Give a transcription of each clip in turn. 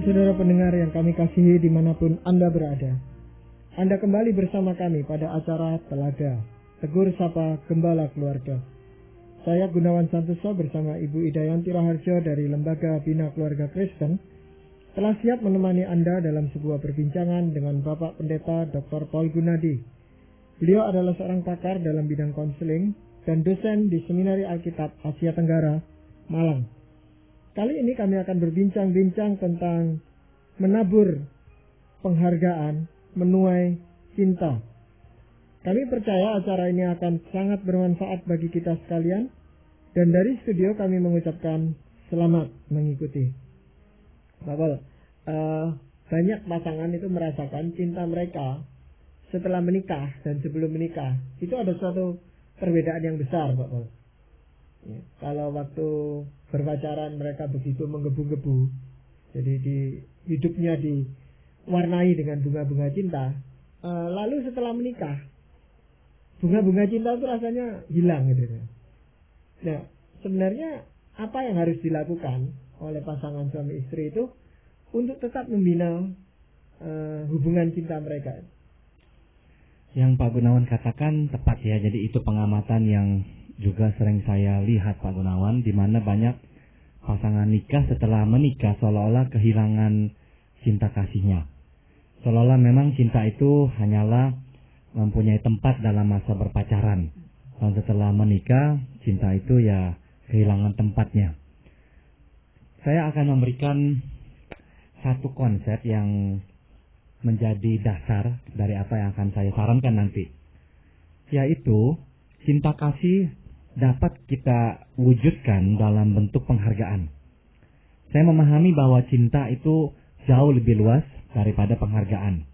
Saudara pendengar yang kami kasihi dimanapun Anda berada, Anda kembali bersama kami pada acara Telaga, Tegur Sapa Gembala Keluarga. Saya Gunawan Santoso bersama Ibu Idayanti Raharjo dari Lembaga Bina Keluarga Kristen telah siap menemani Anda dalam sebuah perbincangan dengan Bapak Pendeta Dr. Paul Gunadi. Beliau adalah seorang pakar dalam bidang konseling dan dosen di Seminari Alkitab Asia Tenggara, Malang. Kali ini kami akan berbincang-bincang tentang menabur penghargaan, menuai cinta. Kami percaya acara ini akan sangat bermanfaat bagi kita sekalian, dan dari studio kami mengucapkan selamat mengikuti. Bapak, banyak pasangan itu merasakan cinta mereka setelah menikah dan sebelum menikah. Itu ada suatu perbedaan yang besar, Pak Paul. Ya, kalau waktu berpacaran mereka begitu menggebu-gebu, jadi hidupnya diwarnai dengan bunga-bunga cinta. Lalu setelah menikah, bunga-bunga cinta itu rasanya hilang gitu. Nah, sebenarnya apa yang harus dilakukan oleh pasangan suami istri itu untuk tetap membina hubungan cinta mereka? Yang Pak Gunawan katakan tepat ya, jadi itu pengamatan yang juga sering saya lihat Pak Gunawan, di mana banyak pasangan nikah setelah menikah seolah-olah kehilangan cinta kasihnya. Seolah-olah memang cinta itu hanyalah mempunyai tempat dalam masa berpacaran. Dan setelah menikah, cinta itu ya kehilangan tempatnya. Saya akan memberikan satu konsep yang menjadi dasar dari apa yang akan saya sarankan nanti. Yaitu, cinta kasih dapat kita wujudkan dalam bentuk penghargaan. Saya memahami bahwa cinta itu jauh lebih luas daripada penghargaan.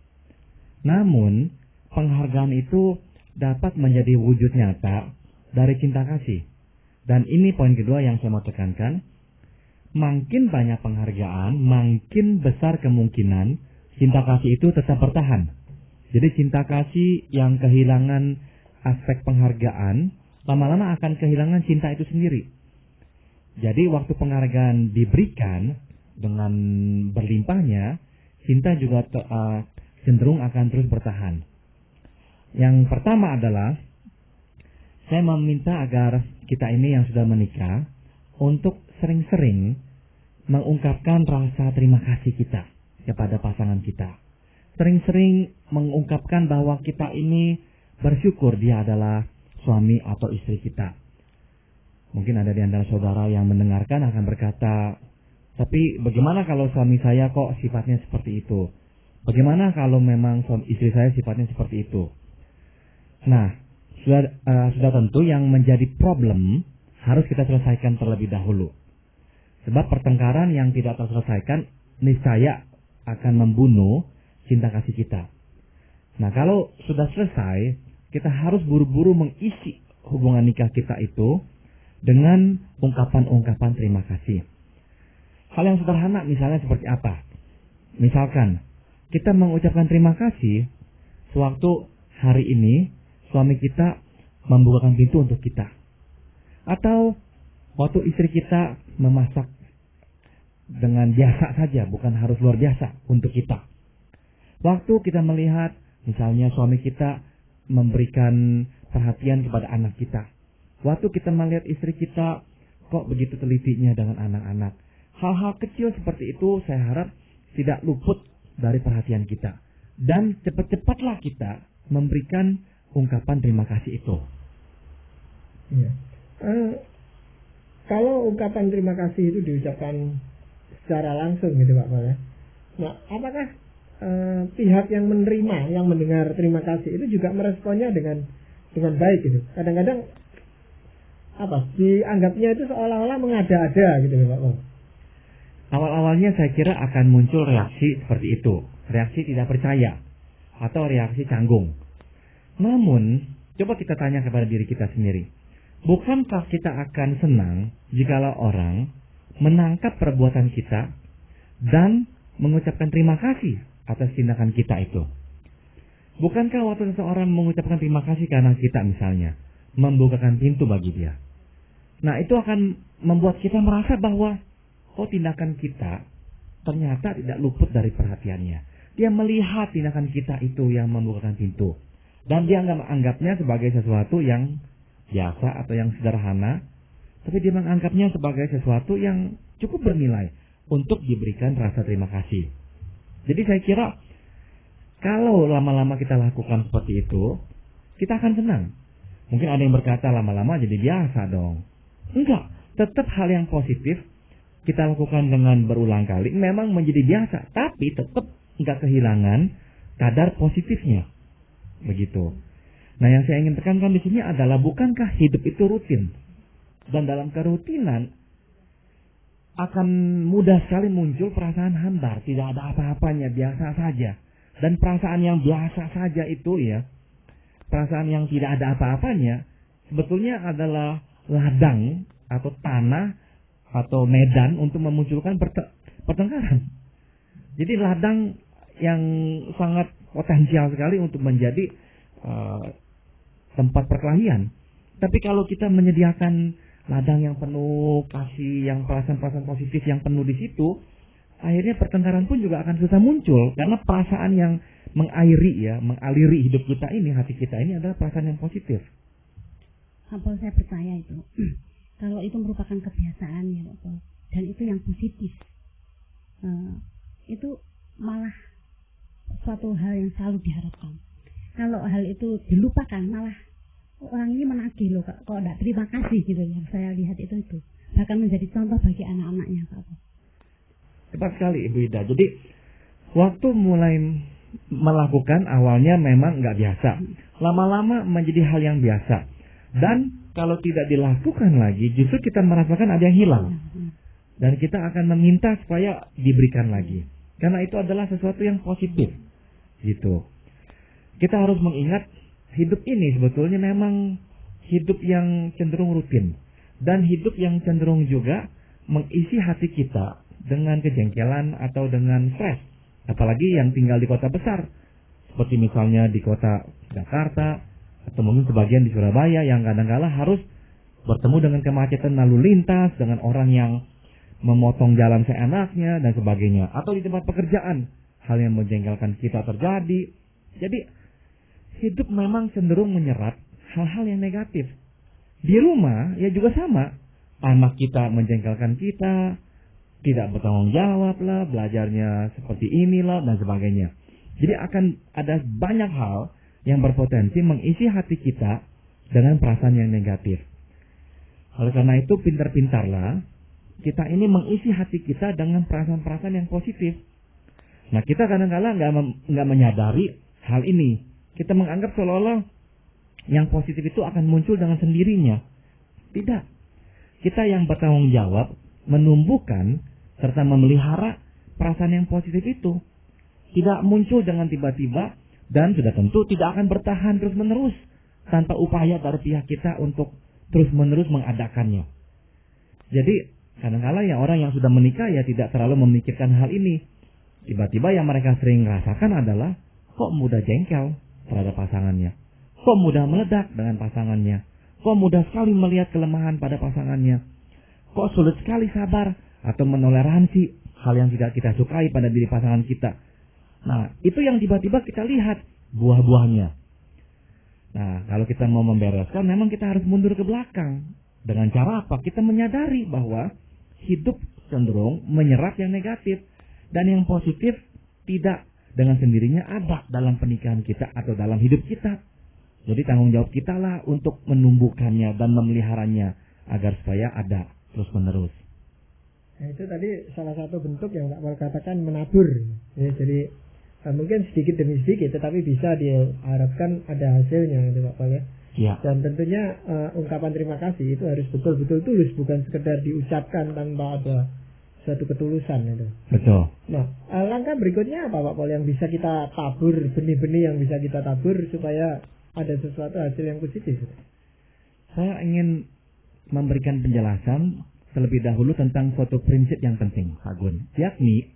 Namun, penghargaan itu dapat menjadi wujud nyata dari cinta kasih. Dan ini poin kedua yang saya mau tekankan. Makin banyak penghargaan, makin besar kemungkinan cinta kasih itu tetap bertahan. Jadi cinta kasih yang kehilangan aspek penghargaan, lama-lama akan kehilangan cinta itu sendiri. Jadi waktu penghargaan diberikan dengan berlimpahnya, cinta juga cenderung akan terus bertahan. Yang pertama adalah, saya meminta agar kita ini yang sudah menikah untuk sering-sering mengungkapkan rasa terima kasih kita kepada pasangan kita. Sering-sering mengungkapkan bahwa kita ini bersyukur dia adalah suami atau istri kita. Mungkin ada di antara saudara yang mendengarkan akan berkata, tapi bagaimana kalau suami saya kok sifatnya seperti itu? Bagaimana kalau memang suami istri saya sifatnya seperti itu? Nah, sudah tentu yang menjadi problem harus kita selesaikan terlebih dahulu. Sebab pertengkaran yang tidak terselesaikan niscaya akan membunuh cinta kasih kita. Nah, kalau sudah selesai, kita harus buru-buru mengisi hubungan nikah kita itu dengan ungkapan-ungkapan terima kasih. Hal yang sederhana misalnya seperti apa? Misalkan, kita mengucapkan terima kasih sewaktu hari ini suami kita membukakan pintu untuk kita. Atau waktu istri kita memasak dengan biasa saja, bukan harus luar biasa untuk kita. Waktu kita melihat misalnya suami kita memberikan perhatian kepada anak kita. Waktu kita melihat istri kita kok begitu telitinya dengan anak-anak. Hal-hal kecil seperti itu saya harap tidak luput dari perhatian kita. Dan cepat-cepatlah kita memberikan ungkapan terima kasih itu. Iya. Kalau ungkapan terima kasih itu diucapkan secara langsung gitu Pak Paul ya. Nah, apakah pihak yang menerima, yang mendengar terima kasih itu juga meresponnya dengan baik gitu? Kadang-kadang dianggapnya itu seolah-olah mengada-ada gitu Pak Paul. Awal-awalnya saya kira akan muncul reaksi seperti itu, reaksi tidak percaya atau reaksi canggung. Namun, coba kita tanya kepada diri kita sendiri. Bukankah kita akan senang jikalau orang menangkap perbuatan kita dan mengucapkan terima kasih atas tindakan kita itu? Bukankah waktu seseorang mengucapkan terima kasih karena kita misalnya membukakan pintu bagi dia, nah itu akan membuat kita merasa bahwa tindakan kita ternyata tidak luput dari perhatiannya. Dia melihat tindakan kita itu yang membukakan pintu. Dan dia nggak menganggapnya sebagai sesuatu yang biasa atau yang sederhana. Tapi dia menganggapnya sebagai sesuatu yang cukup bernilai untuk diberikan rasa terima kasih. Jadi saya kira kalau lama-lama kita lakukan seperti itu, kita akan senang. Mungkin ada yang berkata lama-lama jadi biasa dong. Enggak, tetap hal yang positif kita lakukan dengan berulang kali memang menjadi biasa, tapi tetap enggak kehilangan kadar positifnya. Begitu. Nah, yang saya ingin tekankan di sini adalah bukankah hidup itu rutin? Dan dalam kerutinan akan mudah sekali muncul perasaan hambar, tidak ada apa-apanya, biasa saja. Dan perasaan yang biasa saja itu ya, perasaan yang tidak ada apa-apanya, sebetulnya adalah ladang atau tanah atau medan untuk memunculkan pertengkaran. Jadi ladang yang sangat potensial sekali untuk menjadi tempat perkelahian. Tapi kalau kita menyediakan ladang yang penuh kasih, yang perasaan-perasaan positif yang penuh di situ, akhirnya pertengkaran pun juga akan susah muncul karena perasaan yang mengaliri hidup kita ini, hati kita ini adalah perasaan yang positif. Apa saya percaya itu, kalau itu merupakan kebiasaan ya Pak, dan itu yang positif, itu malah suatu hal yang selalu diharapkan. Kalau hal itu dilupakan, malah orang ini menagih loh, kok tidak terima kasih gitu. Yang saya lihat itu bahkan menjadi contoh bagi anak-anaknya Pak. Tepat sekali Ibu Ida. Jadi waktu mulai melakukan awalnya memang nggak biasa, lama-lama menjadi hal yang biasa. Dan kalau tidak dilakukan lagi, justru kita merasakan ada yang hilang. Dan kita akan meminta supaya diberikan lagi. Karena itu adalah sesuatu yang positif. Gitu. Kita harus mengingat hidup ini sebetulnya memang hidup yang cenderung rutin. Dan hidup yang cenderung juga mengisi hati kita dengan kejengkelan atau dengan stres. Apalagi yang tinggal di kota besar. Seperti misalnya di kota Jakarta, atau mungkin sebagian di Surabaya yang kadang-kala harus bertemu dengan kemacetan lalu lintas, dengan orang yang memotong jalan seenaknya dan sebagainya. Atau di tempat pekerjaan, hal yang menjengkelkan kita terjadi. Jadi hidup memang cenderung menyerap hal-hal yang negatif. Di rumah ya juga sama. Anak kita menjengkelkan kita, tidak bertanggung jawab lah, belajarnya seperti inilah dan sebagainya. Jadi akan ada banyak hal yang berpotensi mengisi hati kita dengan perasaan yang negatif. Oleh karena itu pintar-pintarlah kita ini mengisi hati kita dengan perasaan-perasaan yang positif. Nah, kita kadang-kadang nggak menyadari hal ini. Kita menganggap seolah-olah yang positif itu akan muncul dengan sendirinya. Tidak. Kita yang bertanggung jawab menumbuhkan serta memelihara perasaan yang positif itu. Tidak muncul dengan tiba-tiba dan sudah tentu tidak akan bertahan terus-menerus tanpa upaya dari pihak kita untuk terus-menerus mengadakannya. Jadi kadang-kala ya orang yang sudah menikah ya tidak terlalu memikirkan hal ini. Tiba-tiba yang mereka sering rasakan adalah kok mudah jengkel terhadap pasangannya. Kok mudah meledak dengan pasangannya. Kok mudah sekali melihat kelemahan pada pasangannya. Kok sulit sekali sabar atau menoleransi hal yang tidak kita sukai pada diri pasangan kita. Nah, itu yang tiba-tiba kita lihat buah-buahnya. Nah, kalau kita mau membereskan, memang kita harus mundur ke belakang. Dengan cara apa? Kita menyadari bahwa hidup cenderung menyerap yang negatif. Dan yang positif tidak dengan sendirinya ada dalam pernikahan kita atau dalam hidup kita. Jadi tanggung jawab kita lah untuk menumbuhkannya dan memeliharanya agar supaya ada terus-menerus. Nah, itu tadi salah satu bentuk yang Pak Pol katakan menabur. Ya, jadi mungkin sedikit demi sedikit, tetapi bisa diharapkan ada hasilnya, Pak Pol ya. Ya. Dan tentunya ungkapan terima kasih itu harus betul-betul tulus, bukan sekedar diucapkan tanpa ada suatu ketulusan itu. Betul. Nah, langkah berikutnya apa Pak Pol yang bisa kita tabur, benih-benih yang bisa kita tabur supaya ada sesuatu hasil yang positif? Saya ingin memberikan penjelasan terlebih dahulu tentang suatu prinsip yang penting, Pak Gun. Yakni,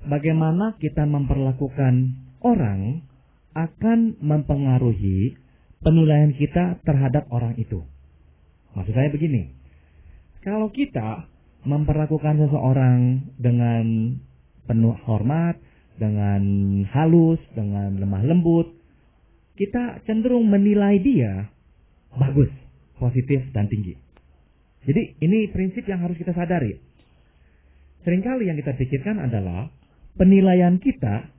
bagaimana kita memperlakukan orang akan mempengaruhi penilaian kita terhadap orang itu. Maksud saya begini, kalau kita memperlakukan seseorang dengan penuh hormat, dengan halus, dengan lemah lembut, kita cenderung menilai dia bagus, positif, dan tinggi. Jadi ini prinsip yang harus kita sadari. Seringkali yang kita pikirkan adalah penilaian kita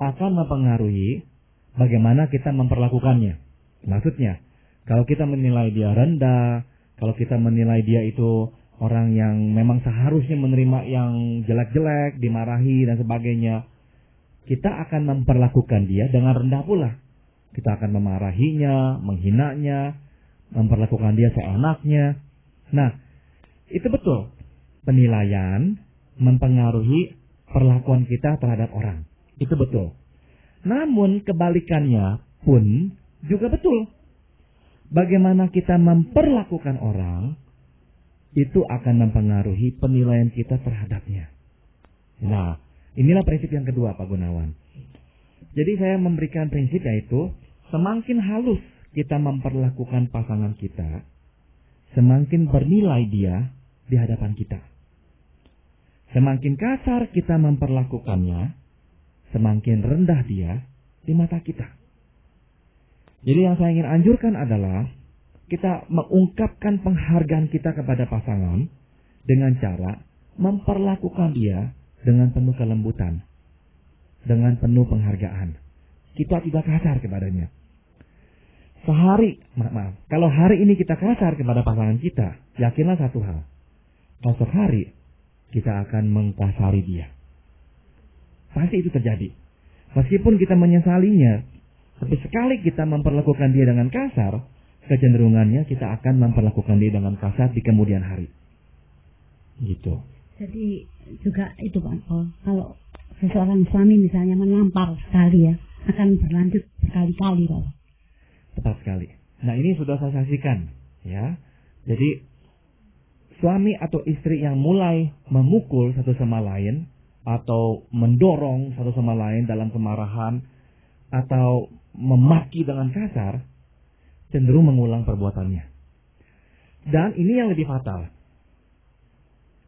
akan mempengaruhi bagaimana kita memperlakukannya. Maksudnya, kalau kita menilai dia rendah, kalau kita menilai dia itu orang yang memang seharusnya menerima yang jelek-jelek, dimarahi dan sebagainya, kita akan memperlakukan dia dengan rendah pula. Kita akan memarahinya, menghinanya, memperlakukan dia seenaknya. Nah, itu betul. Penilaian mempengaruhi perlakuan kita terhadap orang. Itu betul. Namun kebalikannya pun juga betul. Bagaimana kita memperlakukan orang, itu akan mempengaruhi penilaian kita terhadapnya. Nah, inilah prinsip yang kedua, Pak Gunawan. Jadi saya memberikan prinsip yaitu, semakin halus kita memperlakukan pasangan kita, semakin bernilai dia di hadapan kita. Semakin kasar kita memperlakukannya, semakin rendah dia di mata kita. Jadi yang saya ingin anjurkan adalah kita mengungkapkan penghargaan kita kepada pasangan dengan cara memperlakukan dia dengan penuh kelembutan, dengan penuh penghargaan. Kita tidak kasar kepadanya. Kalau hari ini kita kasar kepada pasangan kita, yakinlah satu hal, esok hari kita akan mengkasari dia. Pasti itu terjadi. Meskipun kita menyesalinya, tapi sekali kita memperlakukan dia dengan kasar, kecenderungannya kita akan memperlakukan dia dengan kasar di kemudian hari. Gitu. Jadi juga itu Pak, kalau seseorang suami misalnya menampar sekali ya, akan berlanjut berkali-kali Pak. Tepat sekali. Nah, ini sudah saya saksikan, ya. Jadi suami atau istri yang mulai memukul satu sama lain atau mendorong satu sama lain dalam kemarahan atau memaki dengan kasar, cenderung mengulang perbuatannya. Dan ini yang lebih fatal.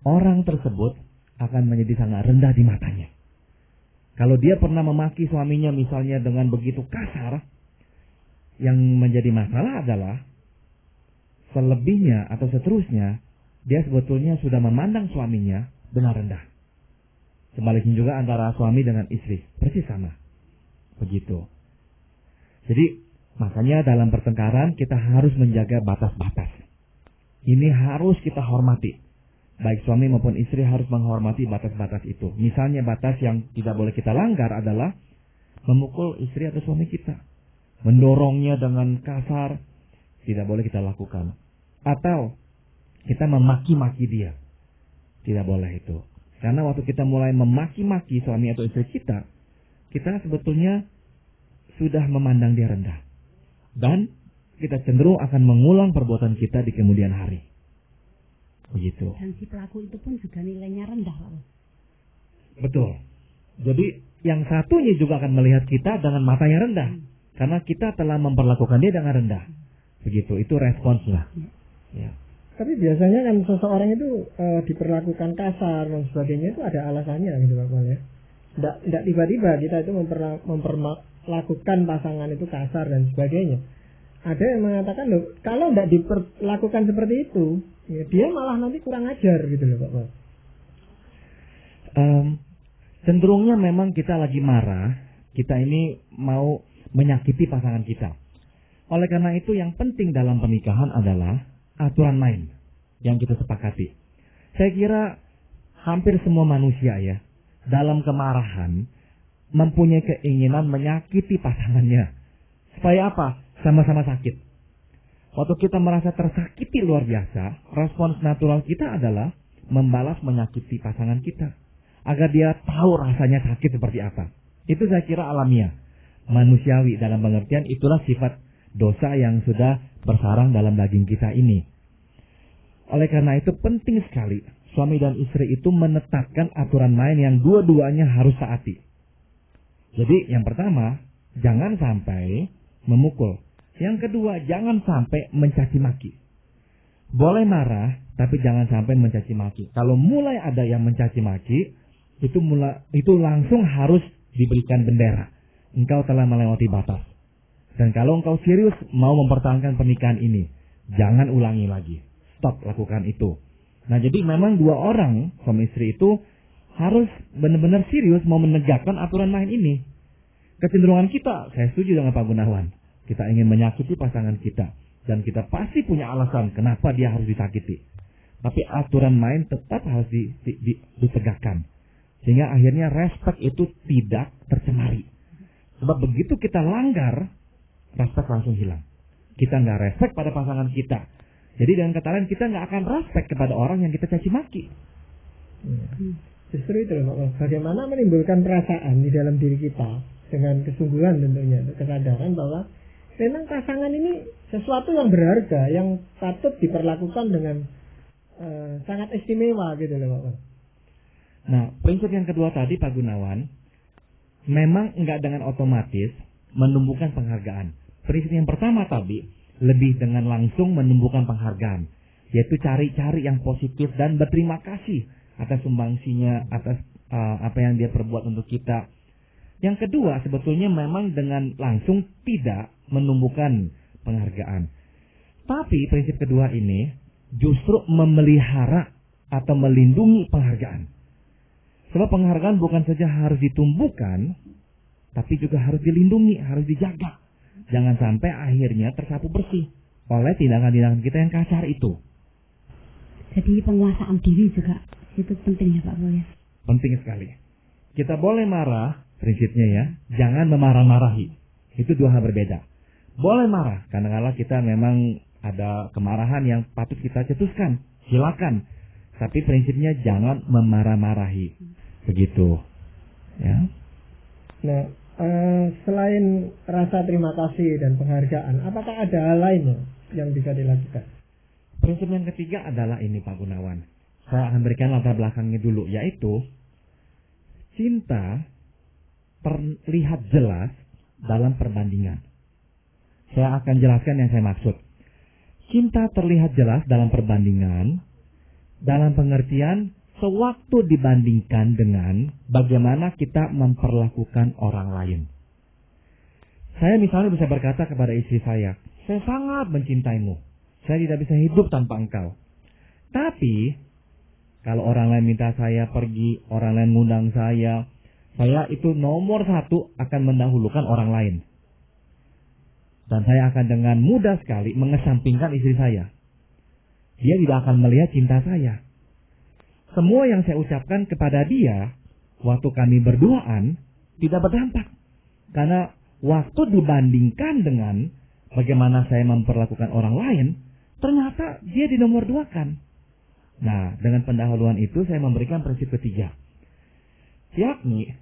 Orang tersebut akan menjadi sangat rendah di matanya. Kalau dia pernah memaki suaminya misalnya dengan begitu kasar, yang menjadi masalah adalah selebihnya atau seterusnya, dia sebetulnya sudah memandang suaminya dengan rendah. Sebaliknya juga antara suami dengan istri, persis sama. Begitu. Jadi makanya dalam pertengkaran kita harus menjaga batas-batas. Ini harus kita hormati. Baik suami maupun istri harus menghormati batas-batas itu. Misalnya batas yang tidak boleh kita langgar adalah memukul istri atau suami kita. Mendorongnya dengan kasar, tidak boleh kita lakukan. Atau kita memaki-maki dia. Tidak boleh itu. Karena waktu kita mulai memaki-maki suami atau istri kita sebetulnya sudah memandang dia rendah. Dan kita cenderung akan mengulang perbuatan kita di kemudian hari. Begitu. Dan si pelaku itu pun juga nilainya rendah, Pak. Betul. Jadi yang satunya juga akan melihat kita dengan matanya rendah. Karena kita telah memperlakukan dia dengan rendah. Begitu, itu responsnya. Ya. Tapi biasanya kan seseorang itu diperlakukan kasar dan sebagainya itu ada alasannya gitu Pak Mal ya. Tidak tiba-tiba kita itu memperlakukan pasangan itu kasar dan sebagainya. Ada yang mengatakan loh, kalau tidak diperlakukan seperti itu, ya, dia malah nanti kurang ajar gitu loh Pak Mal. Cenderungnya memang kita lagi marah, kita ini mau menyakiti pasangan kita. Oleh karena itu yang penting dalam pernikahan adalah aturan main yang kita sepakati. Saya kira hampir semua manusia ya, dalam kemarahan mempunyai keinginan menyakiti pasangannya. Supaya apa? Sama-sama sakit. Waktu kita merasa tersakiti luar biasa, respons natural kita adalah membalas menyakiti pasangan kita. Agar dia tahu rasanya sakit seperti apa. Itu saya kira alamiah. Manusiawi dalam pengertian itulah sifat dosa yang sudah bersarang dalam daging kita ini. Oleh karena itu penting sekali suami dan istri itu menetapkan aturan main yang dua-duanya harus taati. Jadi yang pertama, jangan sampai memukul. Yang kedua, jangan sampai mencaci maki. Boleh marah, tapi jangan sampai mencaci maki. Kalau mulai ada yang mencaci maki, itu langsung harus diberikan bendera. Engkau telah melewati batas. Dan kalau engkau serius mau mempertahankan pernikahan ini, jangan ulangi lagi. Stop lakukan itu. Nah, jadi memang dua orang, suami istri itu harus benar-benar serius mau menegakkan aturan main ini. Kecenderungan kita, saya setuju dengan Pak Gunawan. Kita ingin menyakiti pasangan kita. Dan kita pasti punya alasan kenapa dia harus disakiti. Tapi aturan main tetap harus ditegakkan. Sehingga akhirnya respect itu tidak tercemari. Sebab begitu kita langgar, respect langsung hilang. Kita nggak respect pada pasangan kita. Jadi dengan kata lain kita nggak akan respect kepada orang yang kita caci maki. Justru itu loh, bagaimana menimbulkan perasaan di dalam diri kita dengan kesungguhan tentunya, kesadaran bahwa memang pasangan ini sesuatu yang berharga, yang patut diperlakukan dengan sangat istimewa gitu loh Pak. Nah, prinsip yang kedua tadi Pak Gunawan, memang nggak dengan otomatis menumbuhkan penghargaan. Prinsip yang pertama tadi lebih dengan langsung menumbuhkan penghargaan, yaitu cari-cari yang positif dan berterima kasih atas sumbangsinya, atas apa yang dia perbuat untuk kita. Yang kedua sebetulnya memang dengan langsung tidak menumbuhkan penghargaan. Tapi prinsip kedua ini justru memelihara atau melindungi penghargaan. Sebab penghargaan bukan saja harus ditumbuhkan, tapi juga harus dilindungi, harus dijaga. Jangan sampai akhirnya tersapu bersih oleh tindakan-tindakan kita yang kasar itu. Jadi penguasaan diri juga itu penting ya Pak Boy. Penting sekali. Kita boleh marah, prinsipnya ya, jangan memarah-marahi. Itu dua hal berbeda. Boleh marah, kadang-kadang kita memang ada kemarahan yang patut kita cetuskan, silakan. Tapi prinsipnya jangan memarah-marahi. Begitu. Ya. Nah, selain rasa terima kasih dan penghargaan, apakah ada hal lain yang bisa dilakukan? Prinsip yang ketiga adalah ini Pak Gunawan. Saya akan berikan latar belakangnya dulu, yaitu cinta terlihat jelas dalam perbandingan. Saya akan jelaskan yang saya maksud. Cinta terlihat jelas dalam perbandingan, dalam pengertian sewaktu dibandingkan dengan bagaimana kita memperlakukan orang lain. Saya misalnya bisa berkata kepada istri saya sangat mencintaimu. Saya tidak bisa hidup tanpa engkau. Tapi, kalau orang lain minta saya pergi, orang lain ngundang saya itu nomor satu akan mendahulukan orang lain. Dan saya akan dengan mudah sekali mengesampingkan istri saya. Dia tidak akan melihat cinta saya. Semua yang saya ucapkan kepada dia waktu kami berduaan tidak berdampak. Karena waktu dibandingkan dengan bagaimana saya memperlakukan orang lain, ternyata dia dinomor duakan. Nah, dengan pendahuluan itu saya memberikan prinsip ketiga. Yakni,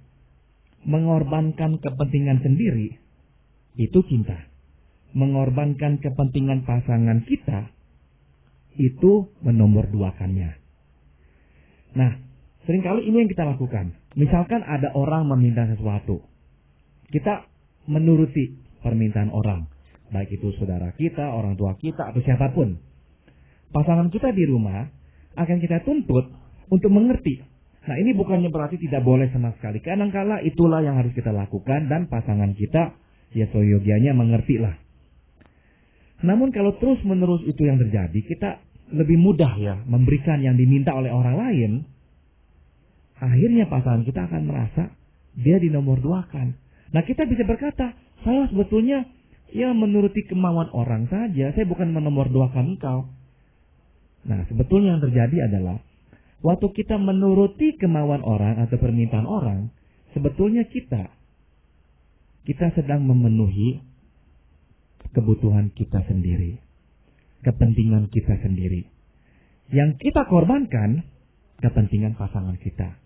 mengorbankan kepentingan sendiri, itu cinta. Mengorbankan kepentingan pasangan kita, itu menomor duakannya. Nah, seringkali ini yang kita lakukan. Misalkan ada orang meminta sesuatu. Kita menuruti permintaan orang. Baik itu saudara kita, orang tua kita, atau siapapun. Pasangan kita di rumah akan kita tuntut untuk mengerti. Nah, ini bukannya berarti tidak boleh sama sekali. Kadang-kala itulah yang harus kita lakukan dan pasangan kita ya seyogianya mengerti lah. Namun kalau terus-menerus itu yang terjadi, kita lebih mudah ya memberikan yang diminta oleh orang lain. Akhirnya pasangan kita akan merasa dia dinomor duakan. Nah, kita bisa berkata, saya sebetulnya ya menuruti kemauan orang saja, saya bukan menomor duakan engkau. Nah, sebetulnya yang terjadi adalah waktu kita menuruti kemauan orang atau permintaan orang, sebetulnya kita sedang memenuhi kebutuhan kita sendiri, kepentingan kita sendiri. Yang kita korbankan kepentingan pasangan kita.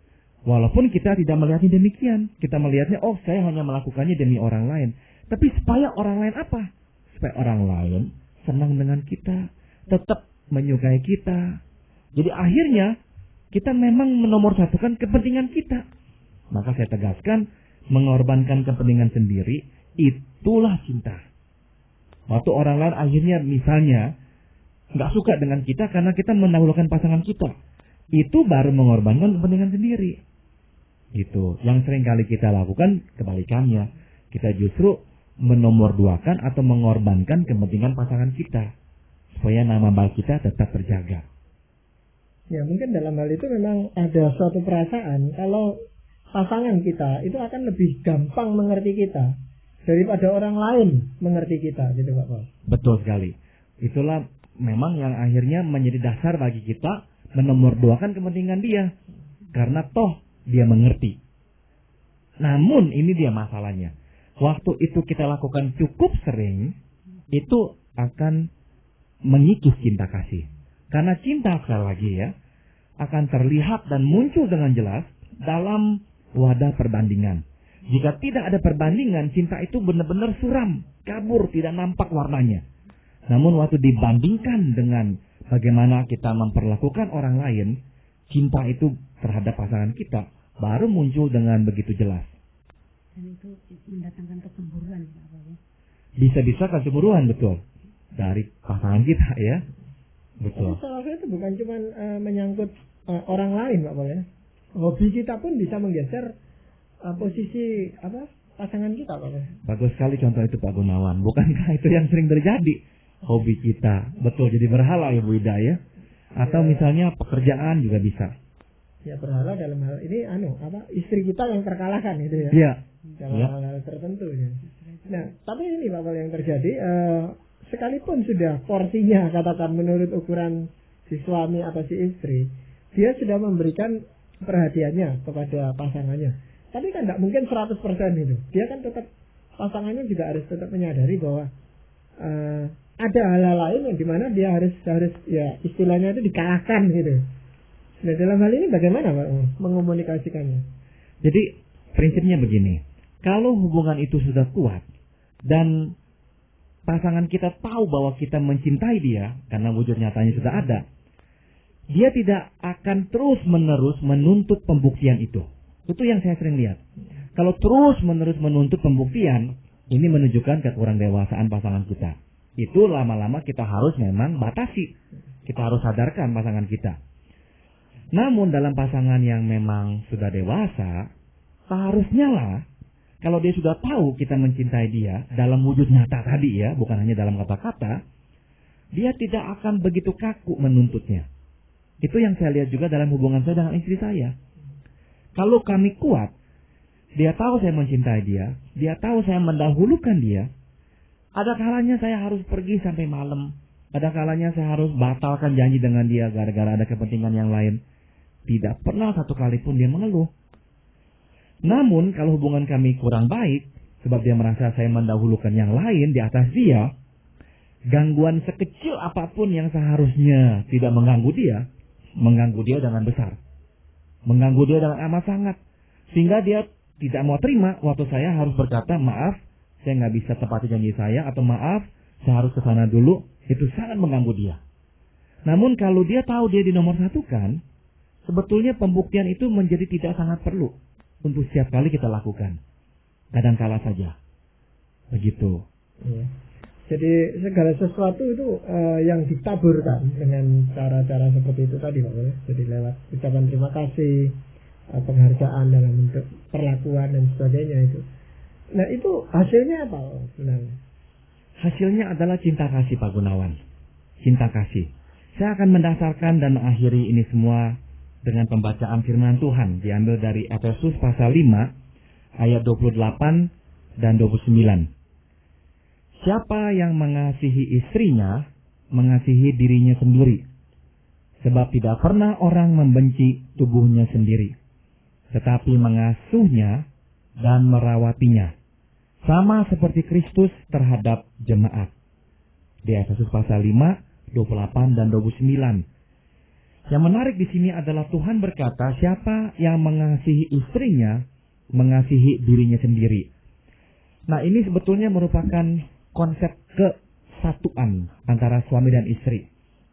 Walaupun kita tidak melihatnya demikian, kita melihatnya saya hanya melakukannya demi orang lain. Tapi supaya orang lain apa? Supaya orang lain senang dengan kita, tetap menyukai kita. Jadi akhirnya kita memang menomorsatukan kepentingan kita. Maka saya tegaskan, mengorbankan kepentingan sendiri, itulah cinta. Waktu orang lain akhirnya misalnya nggak suka dengan kita karena kita mendahulukan pasangan kita. Itu baru mengorbankan kepentingan sendiri. Gitu. Yang sering kali kita lakukan kebalikannya. Kita justru menomorduakan atau mengorbankan kepentingan pasangan kita. Supaya nama baik kita tetap terjaga. Ya, mungkin dalam hal itu memang ada suatu perasaan kalau pasangan kita itu akan lebih gampang mengerti kita daripada orang lain mengerti kita, gitu Pak Paul. Betul sekali. Itulah memang yang akhirnya menjadi dasar bagi kita menomorduakan kepentingan dia. Karena toh dia mengerti. Namun ini dia masalahnya. Waktu itu kita lakukan cukup sering, itu akan mengikis cinta kasih. Karena cinta sekali lagi ya, akan terlihat dan muncul dengan jelas dalam wadah perbandingan. Jika tidak ada perbandingan, cinta itu benar-benar suram, kabur, tidak nampak warnanya. Namun waktu dibandingkan dengan bagaimana kita memperlakukan orang lain, cinta itu terhadap pasangan kita baru muncul dengan begitu jelas. Dan itu mendatangkan kecemburuan, Pak Paul. Bisa-bisa kecemburuan, betul. Dari pasangan kita ya. Betul. Tapi salah satu itu bukan cuma menyangkut orang lain, Pak Paul ya. Hobi kita pun bisa menggeser posisi pasangan kita, Pak Paul. Bagus sekali contoh itu Pak Gunawan. Bukankah itu yang sering terjadi? Hobi kita betul jadi berhala ya Bu Ida ya. Atau misalnya pekerjaan juga bisa. Ya, berhala dalam hal ini istri kita yang terkalahkan gitu ya. Iya. Dalam hal tertentu ya. Nah, tapi ini Pak Paul yang terjadi sekalipun sudah porsinya katakan menurut ukuran si suami atau si istri, dia sudah memberikan perhatiannya kepada pasangannya. Tapi kan tidak mungkin 100% itu. Dia kan tetap, pasangannya juga harus tetap menyadari bahwa ada hal-hal lain yang dimana dia harus ya istilahnya itu dikalahkan gitu. Nah, dalam hal ini bagaimana Pak mengomunikasikannya? Jadi prinsipnya begini, kalau hubungan itu sudah kuat dan pasangan kita tahu bahwa kita mencintai dia karena wujud nyatanya sudah ada, dia tidak akan terus-menerus menuntut pembuktian itu. Itu yang saya sering lihat. Kalau terus-menerus menuntut pembuktian, ini menunjukkan kekurang dewasaan pasangan kita. Itu lama-lama kita harus memang batasi. Kita harus sadarkan pasangan kita. Namun dalam pasangan yang memang sudah dewasa, seharusnya lah kalau dia sudah tahu kita mencintai dia dalam wujud nyata tadi ya, bukan hanya dalam kata-kata, dia tidak akan begitu kaku menuntutnya. Itu yang saya lihat juga dalam hubungan saya dengan istri saya. Kalau kami kuat, dia tahu saya mencintai dia tahu saya mendahulukan dia, ada kalanya saya harus pergi sampai malam, ada kalanya saya harus batalkan janji dengan dia gara-gara ada kepentingan yang lain. Tidak pernah satu kali pun dia mengeluh. Namun kalau hubungan kami kurang baik, sebab dia merasa saya mendahulukan yang lain di atas dia, gangguan sekecil apapun yang seharusnya tidak mengganggu dia dengan besar. Mengganggu dia dengan amat sangat. Sehingga dia tidak mau terima waktu saya harus berkata, maaf, saya nggak bisa tepati janji saya, atau maaf, saya harus ke sana dulu. Itu sangat mengganggu dia. Namun kalau dia tahu dia dinomorsatukan, sebetulnya pembuktian itu menjadi tidak sangat perlu untuk setiap kali kita lakukan. Kadang-kala saja. Begitu. Ya. Jadi segala sesuatu itu yang ditaburkan dengan cara-cara seperti itu tadi Pak. Jadi lewat ucapan terima kasih, penghargaan dalam bentuk perlakuan dan sebagainya itu. Nah itu hasilnya apa sebenarnya? Hasilnya adalah cinta kasih Pak Gunawan. Cinta kasih. Saya akan mendasarkan dan mengakhiri ini semua dengan pembacaan firman Tuhan diambil dari Efesus pasal 5 ayat 28 dan 29. Siapa yang mengasihi istrinya, mengasihi dirinya sendiri. Sebab tidak pernah orang membenci tubuhnya sendiri, tetapi mengasuhnya dan merawatinya, sama seperti Kristus terhadap jemaat. Di Efesus pasal 5, 28 dan 29. Yang menarik di sini adalah Tuhan berkata, siapa yang mengasihi istrinya, mengasihi dirinya sendiri. Nah, ini sebetulnya merupakan konsep kesatuan antara suami dan istri.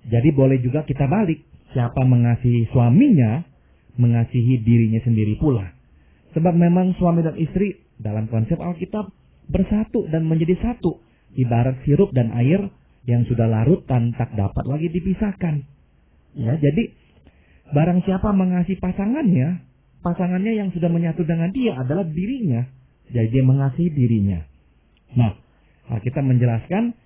Jadi boleh juga kita balik, siapa mengasihi suaminya, mengasihi dirinya sendiri pula. Sebab memang suami dan istri dalam konsep Alkitab bersatu dan menjadi satu, ibarat sirup dan air yang sudah larutan tak dapat lagi dipisahkan. Ya, jadi barang siapa mengasihi pasangannya yang sudah menyatu dengan dia adalah dirinya. Jadi dia mengasihi dirinya. Nah, kita menjelaskan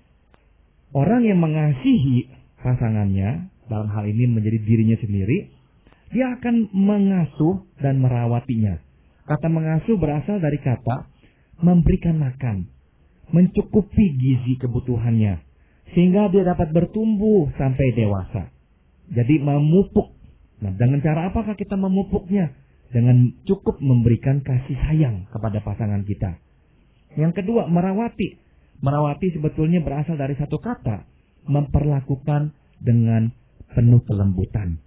orang yang mengasihi pasangannya, dalam hal ini menjadi dirinya sendiri, dia akan mengasuh dan merawatinya. Kata mengasuh berasal dari kata memberikan makan, mencukupi gizi kebutuhannya, sehingga dia dapat bertumbuh sampai dewasa. Jadi memupuk. Nah, dengan cara apakah kita memupuknya? Dengan cukup memberikan kasih sayang kepada pasangan kita. Yang kedua, merawati. Merawati sebetulnya berasal dari satu kata, memperlakukan dengan penuh kelembutan.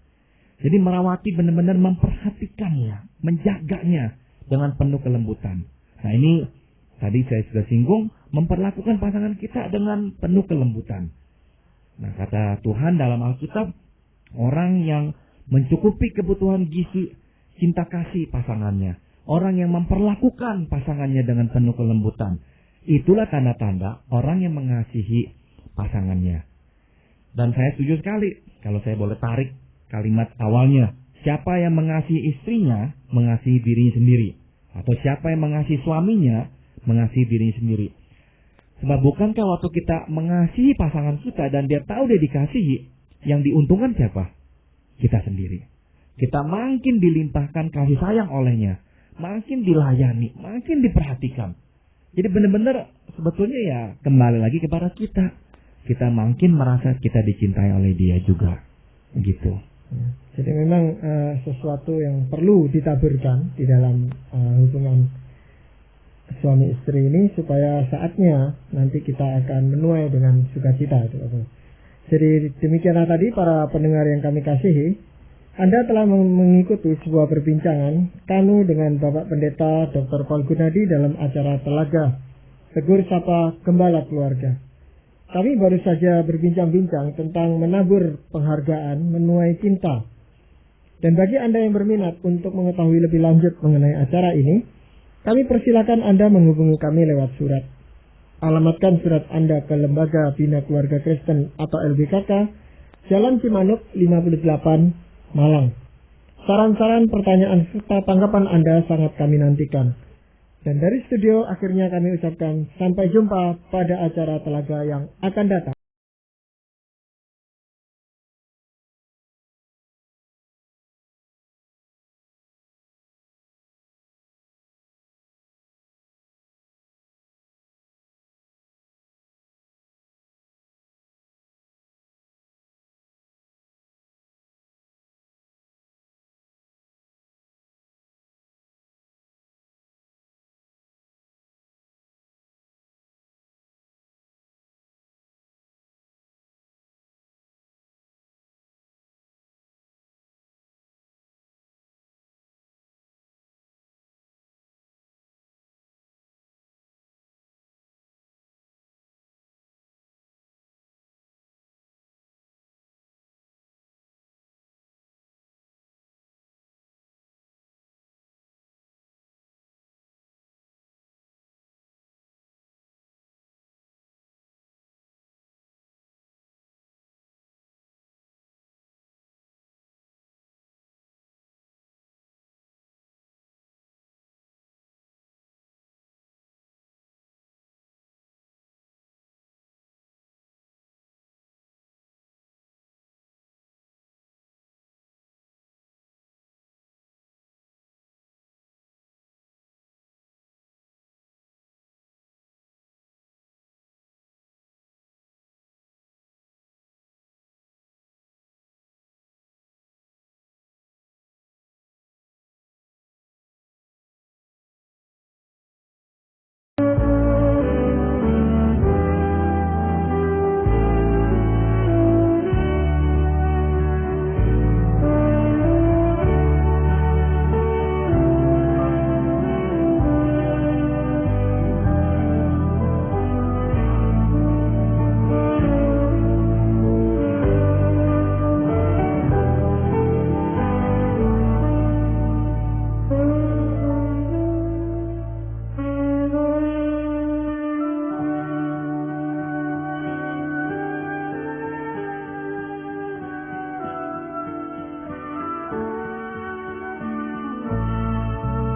Jadi merawati benar-benar memperhatikannya, menjaganya dengan penuh kelembutan. Nah, ini tadi saya sudah singgung, memperlakukan pasangan kita dengan penuh kelembutan. Nah, kata Tuhan dalam Alkitab, orang yang mencukupi kebutuhan gizi, cinta kasih pasangannya, orang yang memperlakukan pasangannya dengan penuh kelembutan, itulah tanda-tanda orang yang mengasihi pasangannya. Dan saya setuju sekali, kalau saya boleh tarik kalimat awalnya, siapa yang mengasihi istrinya, mengasihi dirinya sendiri. Atau siapa yang mengasihi suaminya, mengasihi dirinya sendiri. Sebab bukankah waktu kita mengasihi pasangan kita dan dia tahu dia dikasihi, yang diuntungkan siapa? Kita sendiri. Kita makin dilimpahkan kasih sayang olehnya, makin dilayani, makin diperhatikan. Jadi benar-benar sebetulnya ya kembali lagi kepada kita. Kita makin merasa kita dicintai oleh dia juga. Gitu. Jadi memang sesuatu yang perlu ditaburkan di dalam hubungan suami istri ini supaya saatnya nanti kita akan menuai dengan sukacita. Jadi demikianlah tadi para pendengar yang kami kasihi, Anda telah mengikuti sebuah perbincangan kami dengan Bapak Pendeta Dr. Paul Gunadi dalam acara Telaga Tegur Sapa Gembala Keluarga. Kami baru saja berbincang-bincang tentang menabur penghargaan menuai cinta. Dan bagi Anda yang berminat untuk mengetahui lebih lanjut mengenai acara ini, kami persilakan Anda menghubungi kami lewat surat. Alamatkan surat Anda ke Lembaga Bina Keluarga Kristen atau LBKK, Jalan Cimanuk 58, Malang. Saran-saran, pertanyaan, serta tanggapan Anda sangat kami nantikan. Dan dari studio akhirnya kami ucapkan sampai jumpa pada acara Telaga yang akan datang.